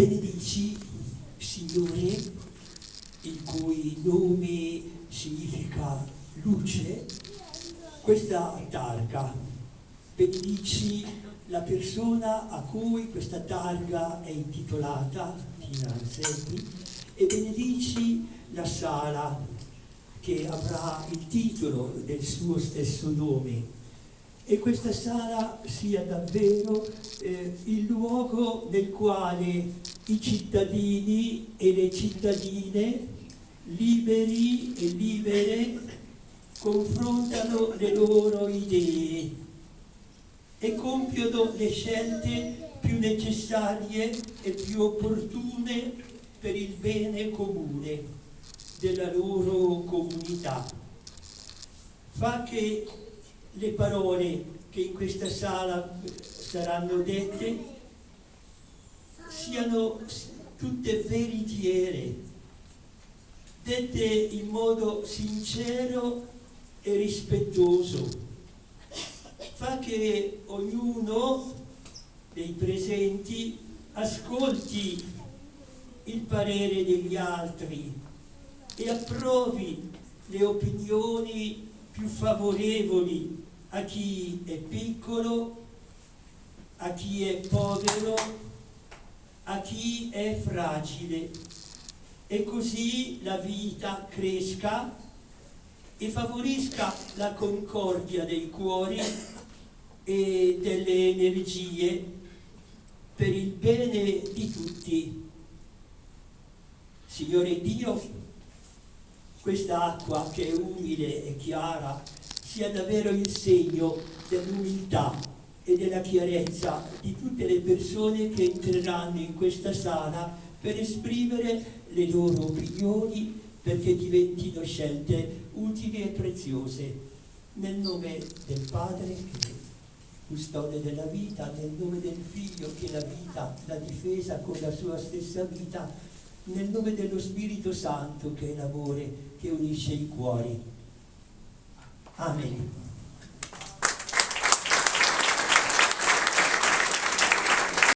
Benedici, Signore, il cui nome significa luce, questa targa. Benedici la persona a cui questa targa è intitolata, Tina Anselmi, e benedici la sala che avrà il titolo del suo stesso nome. E questa sala sia davvero il luogo nel quale i cittadini e le cittadine, liberi e libere, confrontano le loro idee e compiono le scelte più necessarie e più opportune per il bene comune della loro comunità. Fa che le parole che in questa sala saranno dette siano tutte veritiere, dette in modo sincero e rispettoso. Fa che ognuno dei presenti ascolti il parere degli altri e approvi le opinioni più favorevoli a chi è piccolo, a chi è povero, a chi è fragile, e così la vita cresca e favorisca la concordia dei cuori e delle energie per il bene di tutti. Signore Dio, questa acqua che è umile e chiara sia davvero il segno dell'umiltà e della chiarezza di tutte le persone che entreranno in questa sala per esprimere le loro opinioni, perché diventino scelte utili e preziose. Nel nome del Padre, che è custode della vita, nel nome del Figlio, che la vita l'ha difesa con la sua stessa vita, nel nome dello Spirito Santo, che è l'amore che unisce i cuori. Amen.